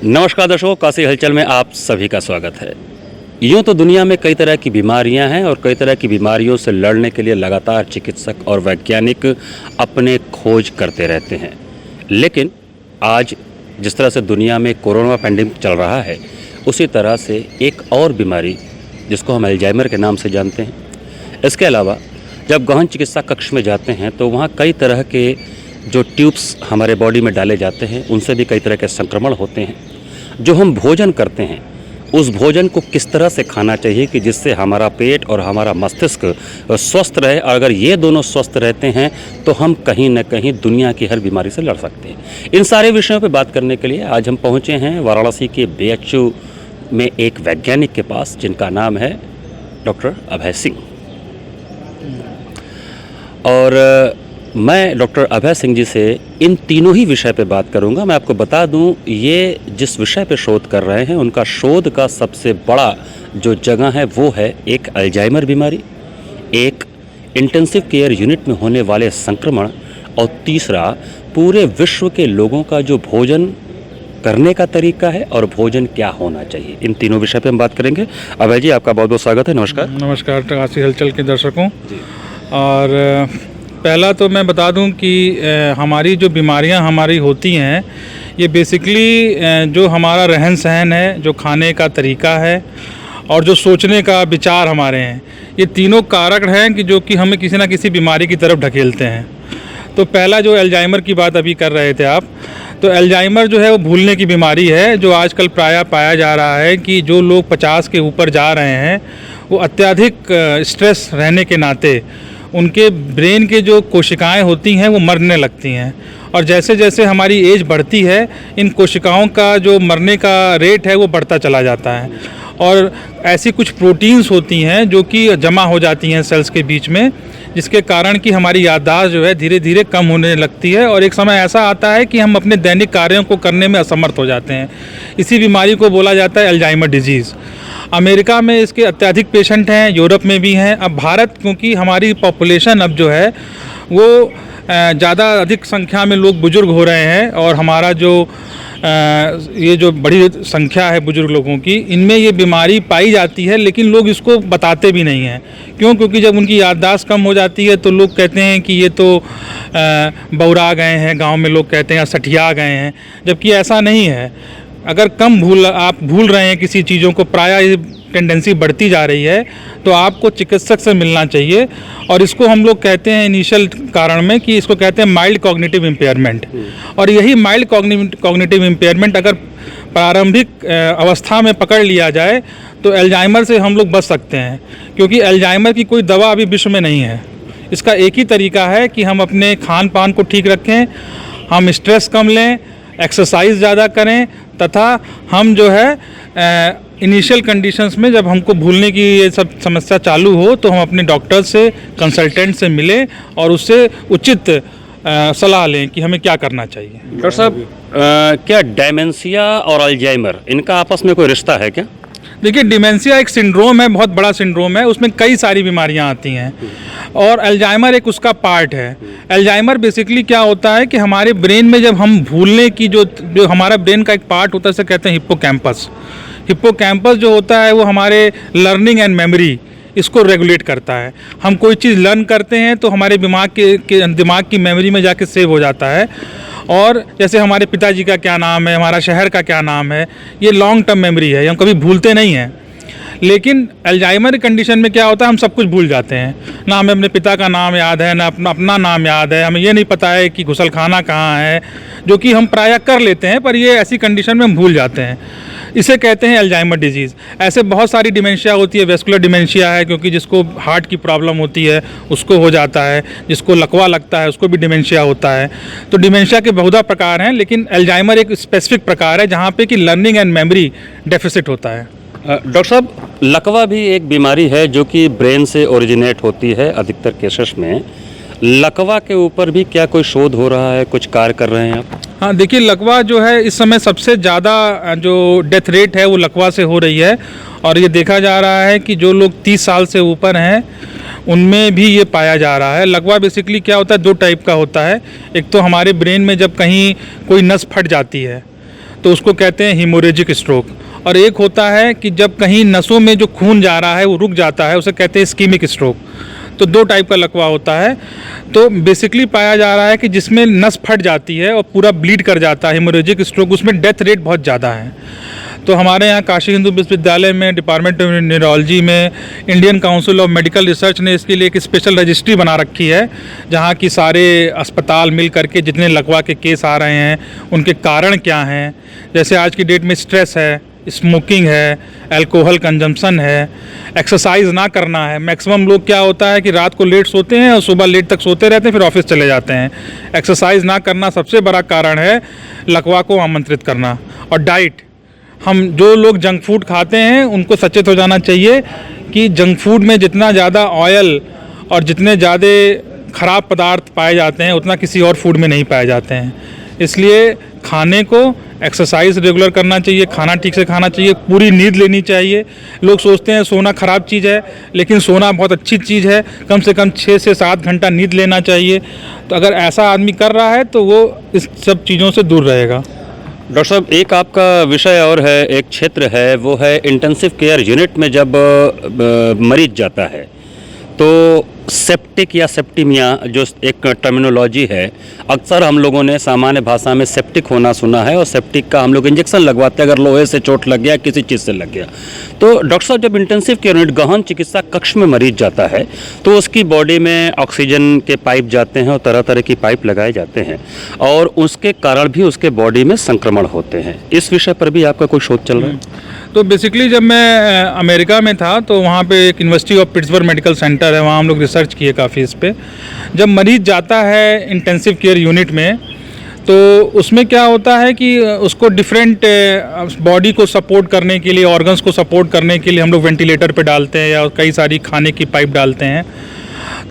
नमस्कार दर्शकों, काशी हलचल में आप सभी का स्वागत है। यूँ तो दुनिया में कई तरह की बीमारियां हैं और कई तरह की बीमारियों से लड़ने के लिए लगातार चिकित्सक और वैज्ञानिक अपने खोज करते रहते हैं। लेकिन आज जिस तरह से दुनिया में कोरोना पैंडेमिक चल रहा है, उसी तरह से एक और बीमारी जिसको हम अल्जाइमर के नाम से जानते हैं। इसके अलावा जब गहन चिकित्सा कक्ष में जाते हैं तो वहाँ कई तरह के जो ट्यूब्स हमारे बॉडी में डाले जाते हैं, उनसे भी कई तरह के संक्रमण होते हैं। जो हम भोजन करते हैं, उस भोजन को किस तरह से खाना चाहिए कि जिससे हमारा पेट और हमारा मस्तिष्क स्वस्थ रहे, और अगर ये दोनों स्वस्थ रहते हैं तो हम कहीं न कहीं दुनिया की हर बीमारी से लड़ सकते हैं। इन सारे विषयों पर बात करने के लिए आज हम पहुँचे हैं वाराणसी के BHU में एक वैज्ञानिक के पास, जिनका नाम है डॉक्टर अभय सिंह। और मैं डॉक्टर अभय सिंह जी से इन तीनों ही विषय पे बात करूंगा। मैं आपको बता दूं, ये जिस विषय पे शोध कर रहे हैं, उनका शोध का सबसे बड़ा जो जगह है वो है एक अल्जाइमर बीमारी, एक इंटेंसिव केयर यूनिट में होने वाले संक्रमण, और तीसरा पूरे विश्व के लोगों का जो भोजन करने का तरीका है और भोजन क्या होना चाहिए। इन तीनों विषय पे हम बात करेंगे। अभय जी, आपका बहुत बहुत स्वागत है। नमस्कार। नमस्कार काशी हलचल के दर्शकों। और पहला तो मैं बता दूं कि हमारी जो बीमारियां हमारी होती हैं, ये बेसिकली जो हमारा रहन सहन है, जो खाने का तरीका है और जो सोचने का विचार हमारे हैं, ये तीनों कारक हैं कि जो कि हमें किसी ना किसी बीमारी की तरफ ढकेलते हैं। तो पहला जो अल्जाइमर की बात अभी कर रहे थे आप, तो अल्जाइमर जो है वो भूलने की बीमारी है, जो आजकल प्रायः पाया जा रहा है कि जो लोग 50 के ऊपर जा रहे हैं, वो अत्यधिक स्ट्रेस रहने के नाते उनके ब्रेन के जो कोशिकाएं होती हैं वो मरने लगती हैं। और जैसे जैसे हमारी एज बढ़ती है, इन कोशिकाओं का जो मरने का रेट है वो बढ़ता चला जाता है। और ऐसी कुछ प्रोटीन्स होती हैं जो कि जमा हो जाती हैं सेल्स के बीच में, जिसके कारण कि हमारी याददाश्त जो है धीरे धीरे कम होने लगती है, और एक समय ऐसा आता है कि हम अपने दैनिक कार्यों को करने में असमर्थ हो जाते हैं। इसी बीमारी को बोला जाता है अल्जाइमर डिजीज़। अमेरिका में इसके अत्यधिक पेशेंट हैं, यूरोप में भी हैं। अब भारत, क्योंकि हमारी पॉपुलेशन अब जो है वो ज़्यादा अधिक संख्या में लोग बुज़ुर्ग हो रहे हैं, और हमारा जो ये जो बड़ी संख्या है बुज़ुर्ग लोगों की, इनमें ये बीमारी पाई जाती है, लेकिन लोग इसको बताते भी नहीं हैं। क्यों? क्योंकि जब उनकी याददाश्त कम हो जाती है तो लोग कहते हैं कि ये तो बौरा गए हैं, गांव में लोग कहते हैं, या सठिया गए हैं, जबकि ऐसा नहीं है। अगर आप भूल रहे हैं किसी चीज़ों को, प्रायः ये टेंडेंसी बढ़ती जा रही है, तो आपको चिकित्सक से मिलना चाहिए। और इसको हम लोग कहते हैं इनिशियल कारण में कि इसको कहते हैं माइल्ड कॉग्निटिव इम्पेयरमेंट। और यही माइल्ड कॉग्निटिव इम्पेयरमेंट अगर प्रारंभिक अवस्था में पकड़ लिया जाए तो अल्जाइमर से हम लोग बच सकते हैं। क्योंकि अल्जाइमर की कोई दवा अभी विश्व में नहीं है। इसका एक ही तरीका है कि हम अपने खान पान को ठीक रखें, हम स्ट्रेस कम लें, एक्सरसाइज ज़्यादा करें, तथा हम जो है इनिशियल कंडीशंस में जब हमको भूलने की ये सब समस्या चालू हो तो हम अपने डॉक्टर से, कंसल्टेंट से मिलें और उससे उचित सलाह लें कि हमें क्या करना चाहिए। डॉक्टर साहब, क्या डेमेंशिया और अल्जाइमर, इनका आपस में कोई रिश्ता है क्या? देखिए, डिमेंशिया एक सिंड्रोम है, बहुत बड़ा सिंड्रोम है, उसमें कई सारी बीमारियां आती हैं, और अल्जाइमर एक उसका पार्ट है। अल्जाइमर बेसिकली क्या होता है कि हमारे ब्रेन में जब हम भूलने की जो हमारा ब्रेन का एक पार्ट होता है, उसे कहते हैं हिप्पोकैम्पस। हिप्पोकैम्पस जो होता है वो हमारे लर्निंग एंड मेमोरी, इसको रेगुलेट करता है। हम कोई चीज़ लर्न करते हैं तो हमारे दिमाग की मेमोरी में जाके सेव हो जाता है। और जैसे हमारे पिताजी का क्या नाम है, हमारा शहर का क्या नाम है, ये लॉन्ग टर्म मेमोरी है, हम कभी भूलते नहीं हैं। लेकिन अल्जाइमर कंडीशन में क्या होता है, हम सब कुछ भूल जाते हैं। ना हमें अपने पिता का नाम याद है, ना अपना नाम याद है, हमें ये नहीं पता है कि घुसलखाना कहाँ है, जो कि हम प्रायः कर लेते हैं, पर ये ऐसी कंडीशन में हम भूल जाते हैं। इसे कहते हैं अल्जाइमर डिजीज़। ऐसे बहुत सारी डिमेंशिया होती है। वेस्कुलर डिमेंशिया है, क्योंकि जिसको हार्ट की प्रॉब्लम होती है उसको हो जाता है, जिसको लकवा लगता है उसको भी डिमेंशिया होता है। तो डिमेंशिया के बहुधा प्रकार हैं, लेकिन अल्जाइमर एक स्पेसिफिक प्रकार है जहाँ पे कि लर्निंग एंड मेमोरी डेफिसिट होता है। डॉक्टर साहब, लकवा भी एक बीमारी है जो कि ब्रेन से ओरिजिनेट होती है अधिकतर केसेस में। लकवा के ऊपर भी क्या कोई शोध हो रहा है, कुछ कार्य कर रहे हैं आप? हाँ, देखिए, लकवा जो है इस समय सबसे ज़्यादा जो डेथ रेट है वो लकवा से हो रही है। और ये देखा जा रहा है कि जो लोग 30 साल से ऊपर हैं उनमें भी ये पाया जा रहा है। लकवा बेसिकली क्या होता है, 2 टाइप का होता है। एक तो हमारे ब्रेन में जब कहीं कोई नस फट जाती है तो उसको कहते हैं हीमोरेजिक स्ट्रोक। और एक होता है कि जब कहीं नसों में जो खून जा रहा है वो रुक जाता है, उसे कहते हैं इस्कीमिक स्ट्रोक। तो दो टाइप का लकवा होता है। तो बेसिकली पाया जा रहा है कि जिसमें नस फट जाती है और पूरा ब्लीड कर जाता है, हीमोरेजिक स्ट्रोक, उसमें डेथ रेट बहुत ज़्यादा है। तो हमारे यहाँ काशी हिंदू विश्वविद्यालय में डिपार्टमेंट ऑफ न्यूरोलॉजी में Indian council of medical research ने इसके लिए एक स्पेशल रजिस्ट्री बना रखी है, जहाँ की सारे अस्पताल मिल करके जितने लकवा के केस आ रहे हैं उनके कारण क्या हैं। जैसे आज की डेट में स्ट्रेस है, स्मोकिंग है, अल्कोहल कंजम्पशन है, एक्सरसाइज ना करना है। मैक्सिमम लोग क्या होता है कि रात को लेट सोते हैं और सुबह लेट तक सोते रहते हैं, फिर ऑफिस चले जाते हैं। एक्सरसाइज ना करना सबसे बड़ा कारण है लकवा को आमंत्रित करना। और डाइट, हम जो लोग जंक फूड खाते हैं उनको सचेत हो जाना चाहिए कि जंक फूड में जितना ज़्यादा ऑयल और जितने ज़्यादा ख़राब पदार्थ पाए जाते हैं उतना किसी और फूड में नहीं पाए जाते हैं। इसलिए खाने को एक्सरसाइज रेगुलर करना चाहिए, खाना ठीक से खाना चाहिए, पूरी नींद लेनी चाहिए। लोग सोचते हैं सोना ख़राब चीज़ है, लेकिन सोना बहुत अच्छी चीज़ है। कम से कम 6 से 7 घंटा नींद लेना चाहिए। तो अगर ऐसा आदमी कर रहा है तो वो इस सब चीज़ों से दूर रहेगा। डॉक्टर साहब, एक आपका विषय और है, एक क्षेत्र है, वो है इंटेंसिव केयर यूनिट में जब मरीज जाता है तो सेप्टिक या सेप्टिमिया जो एक टर्मिनोलॉजी है, अक्सर हम लोगों ने सामान्य भाषा में सेप्टिक होना सुना है। और सेप्टिक का हम लोग इंजेक्शन लगवाते हैं अगर लोहे से चोट लग गया, किसी चीज़ से लग गया। तो डॉक्टर साहब, जब इंटेंसिव केयर यूनिट गहन चिकित्सा कक्ष में मरीज जाता है तो उसकी बॉडी में ऑक्सीजन के पाइप जाते हैं और तरह तरह की पाइप लगाए जाते हैं, और उसके कारण भी उसके बॉडी में संक्रमण होते हैं। इस विषय पर भी आपका कोई शोध चल रहा है? तो बेसिकली जब मैं अमेरिका में था तो वहाँ पे एक university of Pittsburgh medical centre है, वहाँ हम लोग रिसर्च किए काफ़ी इस पे। जब मरीज़ जाता है इंटेंसिव केयर यूनिट में तो उसमें क्या होता है कि उसको डिफरेंट बॉडी को सपोर्ट करने के लिए, ऑर्गन्स को सपोर्ट करने के लिए हम लोग वेंटिलेटर पे डालते हैं या कई सारी खाने की पाइप डालते हैं।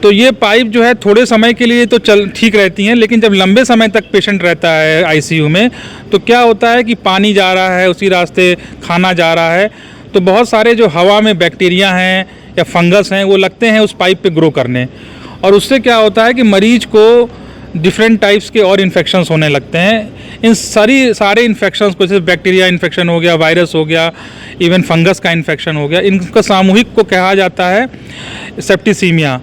तो ये पाइप जो है थोड़े समय के लिए तो चल ठीक रहती हैं, लेकिन जब लंबे समय तक पेशेंट रहता है आईसीयू में तो क्या होता है कि पानी जा रहा है, उसी रास्ते खाना जा रहा है, तो बहुत सारे जो हवा में बैक्टीरिया हैं या फंगस हैं वो लगते हैं उस पाइप पे ग्रो करने। और उससे क्या होता है कि मरीज को डिफरेंट टाइप्स के और इन्फेक्शंस होने लगते हैं। इन सारे इन्फेक्शंस को, जैसे बैक्टीरिया इन्फेक्शन हो गया, वायरस हो गया, इवन फंगस का इन्फेक्शन हो गया, इनका सामूहिक को कहा जाता है सेप्टिसीमिया।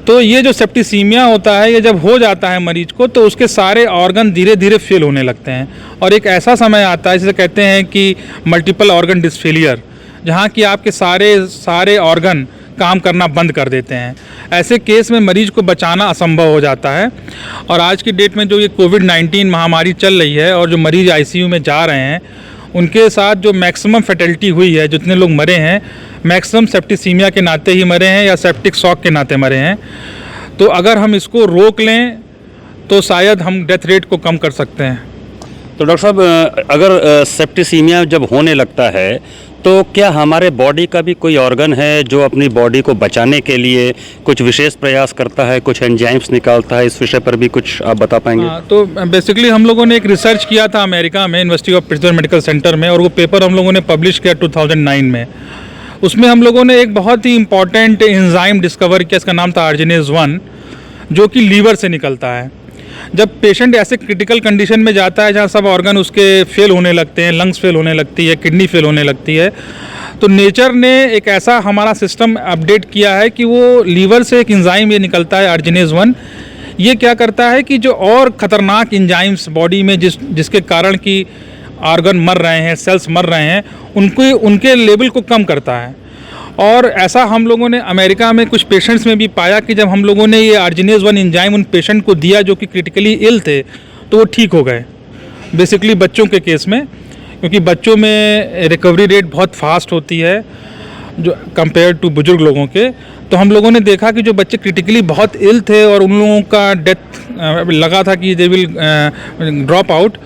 तो ये जो सेप्टिसीमिया होता है, ये जब हो जाता है मरीज को तो उसके सारे ऑर्गन धीरे धीरे फेल होने लगते हैं। और एक ऐसा समय आता है जिसे कहते हैं कि मल्टीपल ऑर्गन डिसफेलियर, जहाँ कि आपके सारे ऑर्गन काम करना बंद कर देते हैं। ऐसे केस में मरीज को बचाना असंभव हो जाता है। और आज की डेट में जो ये कोविड-19 महामारी चल रही है और जो मरीज आईसीयू में जा रहे हैं उनके साथ जो मैक्सिमम फैटेलिटी हुई है, जितने लोग मरे हैं, मैक्सिमम सेप्टिसीमिया के नाते ही मरे हैं या सेप्टिक शॉक के नाते मरे हैं। तो अगर हम इसको रोक लें तो शायद हम डेथ रेट को कम कर सकते हैं। तो डॉक्टर साहब, अगर सेप्टिसीमिया जब होने लगता है तो क्या हमारे बॉडी का भी कोई ऑर्गन है जो अपनी बॉडी को बचाने के लिए कुछ विशेष प्रयास करता है, कुछ एंजाइम्स निकालता है? इस विषय पर भी कुछ आप बता पाएंगे? तो बेसिकली हम लोगों ने एक रिसर्च किया था अमेरिका में, university of Pittsburgh medical centre में, और वो पेपर हम लोगों ने पब्लिश किया 2009 में। उसमें हम लोगों ने एक बहुत ही इंपॉर्टेंट एंजाइम डिस्कवर किया, इसका नाम था आर्जिनेज 1, जो कि लीवर से निकलता है। जब पेशेंट ऐसे क्रिटिकल कंडीशन में जाता है जहाँ सब ऑर्गन उसके फेल होने लगते हैं, लंग्स फेल होने लगती है, किडनी फेल होने लगती है, तो नेचर ने एक ऐसा हमारा सिस्टम अपडेट किया है कि वो लीवर से एक एंजाइम ये निकलता है आर्जिनेज 1। ये क्या करता है कि जो और ख़तरनाक एंजाइम्स बॉडी में जिसके कारण कि ऑर्गन मर रहे हैं, सेल्स मर रहे हैं, उनके लेवल को कम करता है। और ऐसा हम लोगों ने अमेरिका में कुछ पेशेंट्स में भी पाया कि जब हम लोगों ने ये आर्जिनेज 1 एंजाइम उन पेशेंट को दिया जो कि क्रिटिकली इल थे, तो वो ठीक हो गए। बेसिकली बच्चों के केस में, क्योंकि बच्चों में रिकवरी रेट बहुत फास्ट होती है जो कंपेयर टू बुजुर्ग लोगों के। तो हम लोगों ने देखा कि जो बच्चे क्रिटिकली बहुत इल थे और उन लोगों का डेथ लगा था कि दे विल ड्रॉप आउट,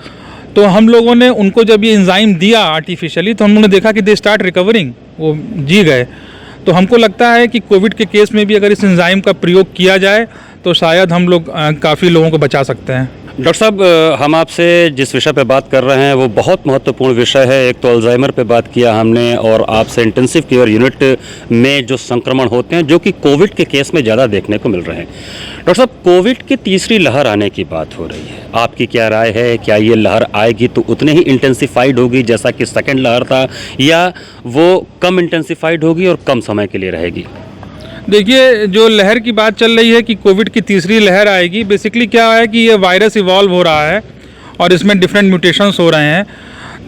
तो हम लोगों ने उनको जब ये एंजाइम दिया आर्टिफिशियली तो हम लोगों ने देखा कि दे स्टार्ट रिकवरिंग, वो जी गए। तो हमको लगता है कि कोविड के केस में भी अगर इस एंजाइम का प्रयोग किया जाए तो शायद हम लोग काफ़ी लोगों को बचा सकते हैं। डॉक्टर साहब, हम आपसे जिस विषय पे बात कर रहे हैं वो बहुत महत्वपूर्ण विषय है। एक तो अल्जाइमर पे बात किया हमने, और आपसे इंटेंसिव केयर यूनिट में जो संक्रमण होते हैं जो कि कोविड के केस में ज़्यादा देखने को मिल रहे हैं। डॉक्टर साहब, कोविड की तीसरी लहर आने की बात हो रही है, आपकी क्या राय है? क्या ये लहर आएगी तो उतने ही इंटेंसिफाइड होगी जैसा कि सेकेंड लहर था, या वो कम इंटेंसिफाइड होगी और कम समय के लिए रहेगी? देखिए, जो लहर की बात चल रही है कि कोविड की तीसरी लहर आएगी, बेसिकली क्या है कि ये वायरस इवॉल्व हो रहा है और इसमें डिफरेंट म्यूटेशंस हो रहे हैं।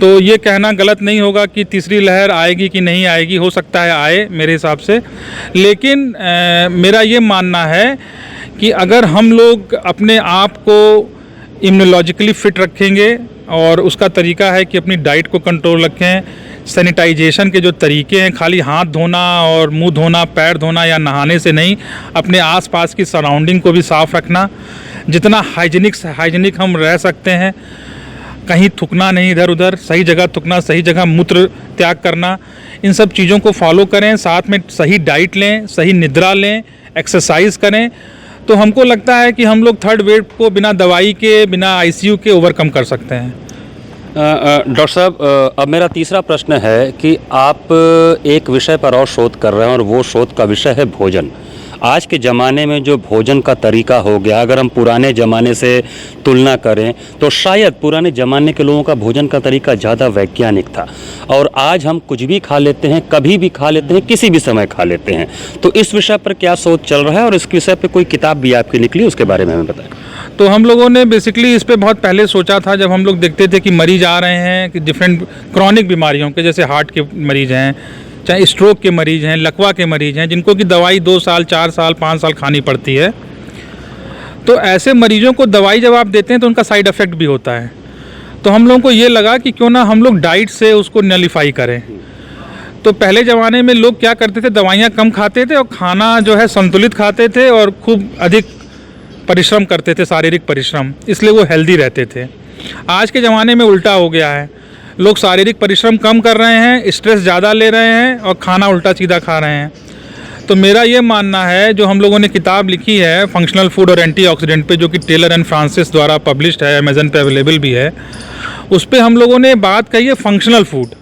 तो ये कहना गलत नहीं होगा कि तीसरी लहर आएगी कि नहीं आएगी, हो सकता है आए मेरे हिसाब से। लेकिन मेरा ये मानना है कि अगर हम लोग अपने आप को इम्यूनोलॉजिकली फिट रखेंगे, और उसका तरीका है कि अपनी डाइट को कंट्रोल रखें, सैनिटाइजेशन के जो तरीके हैं, खाली हाथ धोना और मुंह धोना, पैर धोना या नहाने से नहीं, अपने आसपास की सराउंडिंग को भी साफ़ रखना, जितना हाइजीनिक हम रह सकते हैं, कहीं थूकना नहीं इधर उधर, सही जगह थूकना, सही जगह मूत्र त्याग करना, इन सब चीज़ों को फॉलो करें। साथ में सही डाइट लें, सही निद्रा लें, एक्सरसाइज करें, तो हमको लगता है कि हम लोग थर्ड वेव को बिना दवाई के, बिना आईसीयू के ओवरकम कर सकते हैं। डॉक्टर साहब, अब मेरा तीसरा प्रश्न है कि आप एक विषय पर और शोध कर रहे हैं, और वो शोध का विषय है भोजन। आज के ज़माने में जो भोजन का तरीका हो गया, अगर हम पुराने ज़माने से तुलना करें तो शायद पुराने ज़माने के लोगों का भोजन का तरीका ज़्यादा वैज्ञानिक था, और आज हम कुछ भी खा लेते हैं, कभी भी खा लेते हैं, किसी भी समय खा लेते हैं। तो इस विषय पर क्या शोध चल रहा है, और इस विषय पर कोई किताब भी आपकी निकली, उसके बारे में हमें बताएं। तो हम लोगों ने बेसिकली इस पे बहुत पहले सोचा था, जब हम लोग देखते थे कि मरीज आ रहे हैं कि डिफरेंट क्रॉनिक बीमारियों के, जैसे हार्ट के मरीज हैं, चाहे स्ट्रोक के मरीज हैं, लकवा के मरीज हैं, जिनको कि दवाई 2 साल, 4 साल, 5 साल खानी पड़ती है। तो ऐसे मरीजों को दवाई जब आप देते हैं तो उनका साइड इफ़ेक्ट भी होता है। तो हम लोगों को ये लगा कि क्यों ना हम लोग डाइट से उसको नलीफाई करें। तो पहले ज़माने में लोग क्या करते थे, दवाइयाँ कम खाते थे और खाना जो है संतुलित खाते थे, और खूब अधिक परिश्रम करते थे, शारीरिक परिश्रम, इसलिए वो हेल्दी रहते थे। आज के ज़माने में उल्टा हो गया है, लोग शारीरिक परिश्रम कम कर रहे हैं, स्ट्रेस ज़्यादा ले रहे हैं और खाना उल्टा सीधा खा रहे हैं। तो मेरा ये मानना है, जो हम लोगों ने किताब लिखी है फंक्शनल फूड और एंटीऑक्सीडेंट पे, जो कि टेलर एंड फ्रांसिस द्वारा पब्लिश्ड है, अमेजन पे अवेलेबल भी है, उस पर हम लोगों ने बात कही है फंक्शनल फूड।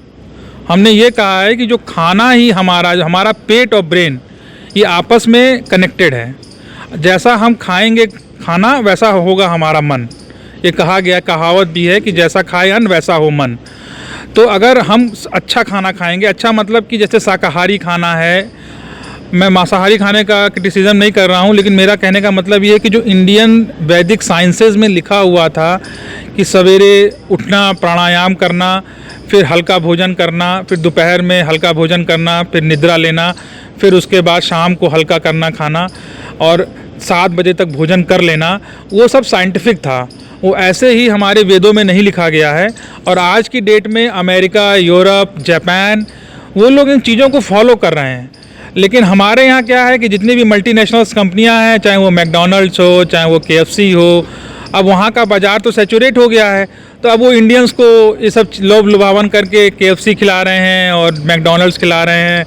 हमने ये कहा है कि जो खाना ही हमारा पेट और ब्रेन ये आपस में कनेक्टेड है। जैसा हम खाएंगे खाना, वैसा होगा हमारा मन। ये कहा गया, कहावत भी है कि जैसा खाए अन्न वैसा हो मन। तो अगर हम अच्छा खाना खाएंगे, अच्छा मतलब कि जैसे शाकाहारी खाना है, मैं मांसाहारी खाने का क्रिटिसिज्म नहीं कर रहा हूँ, लेकिन मेरा कहने का मतलब ये है कि जो इंडियन वैदिक साइंसेज में लिखा हुआ था कि सवेरे उठना, प्राणायाम करना, फिर हल्का भोजन करना, फिर दोपहर में हल्का भोजन करना, फिर निद्रा लेना, फिर उसके बाद शाम को हल्का करना खाना, और 7 बजे तक भोजन कर लेना, वो सब साइंटिफिक था। वो ऐसे ही हमारे वेदों में नहीं लिखा गया है। और आज की डेट में अमेरिका, यूरोप, जापान, वो लोग इन चीज़ों को फॉलो कर रहे हैं। लेकिन हमारे यहाँ क्या है कि जितनी भी मल्टीनेशनल्स कंपनियाँ हैं, चाहे वो मैकडॉनल्ड्स हो, चाहे वो KFC हो, अब वहाँ का बाज़ार तो सैचुरेट हो गया है। तो अब वो इंडियंस को ये सब लोभ लुभावन करके KFC खिला रहे हैं और मैकडॉनल्ड्स खिला रहे हैं।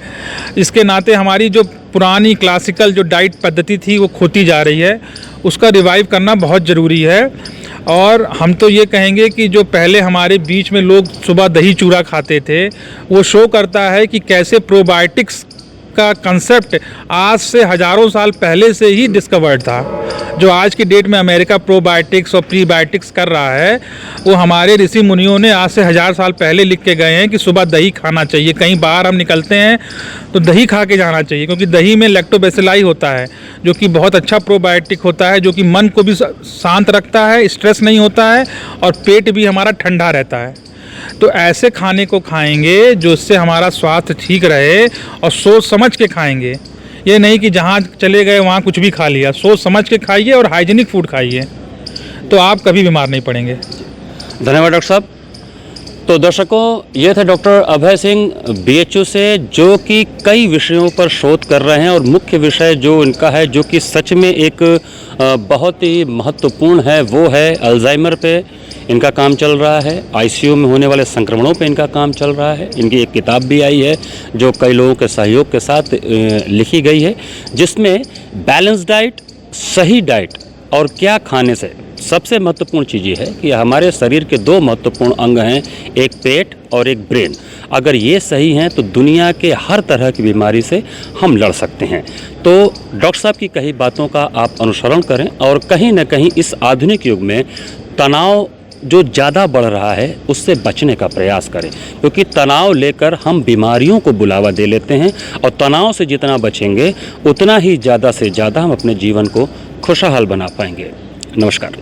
इसके नाते हमारी जो पुरानी क्लासिकल जो डाइट पद्धति थी वो खोती जा रही है, उसका रिवाइव करना बहुत ज़रूरी है। और हम तो ये कहेंगे कि जो पहले हमारे बीच में लोग सुबह दही चूड़ा खाते थे, वो शो करता है कि कैसे प्रोबायोटिक्स का कंसेप्ट आज से हज़ारों साल पहले से ही डिस्कवर्ड था। जो आज की डेट में अमेरिका प्रोबायोटिक्स और प्रीबायोटिक्स कर रहा है, वो हमारे ऋषि मुनियों ने आज से 1000 साल पहले लिख के गए हैं कि सुबह दही खाना चाहिए। कहीं बाहर हम निकलते हैं तो दही खा के जाना चाहिए, क्योंकि दही में लैक्टोबैसिलाई होता है, जो कि बहुत अच्छा प्रोबायोटिक होता है, जो कि मन को भी शांत रखता है, स्ट्रेस नहीं होता है, और पेट भी हमारा ठंडा रहता है। तो ऐसे खाने को खाएंगे जो इससे हमारा स्वास्थ्य ठीक रहे, और सोच समझ के खाएंगे। ये नहीं कि जहाँ चले गए वहाँ कुछ भी खा लिया। सोच समझ के खाइए और हाइजीनिक फूड खाइए, तो आप कभी बीमार नहीं पड़ेंगे। धन्यवाद डॉक्टर साहब। तो दर्शकों, ये थे डॉक्टर अभय सिंह BHU से, जो कि कई विषयों पर शोध कर रहे हैं, और मुख्य विषय जो इनका है, जो कि सच में एक बहुत ही महत्वपूर्ण है, वो है अल्जाइमर पे इनका काम चल रहा है। ICU में होने वाले संक्रमणों पे इनका काम चल रहा है। इनकी एक किताब भी आई है जो कई लोगों के सहयोग के साथ लिखी गई है, जिसमें बैलेंस डाइट, सही डाइट और क्या खाने से सबसे महत्वपूर्ण चीज़ ये है कि हमारे शरीर के दो महत्वपूर्ण अंग हैं, एक पेट और एक ब्रेन। अगर ये सही हैं तो दुनिया के हर तरह की बीमारी से हम लड़ सकते हैं। तो डॉक्टर साहब की कही बातों का आप अनुसरण करें और कहीं ना कहीं इस आधुनिक युग में तनाव जो ज़्यादा बढ़ रहा है उससे बचने का प्रयास करें, क्योंकि तनाव लेकर हम बीमारियों को बुलावा दे लेते हैं और तनाव से जितना बचेंगे उतना ही ज़्यादा से ज़्यादा हम अपने जीवन को खुशहाल बना पाएंगे। नमस्कार।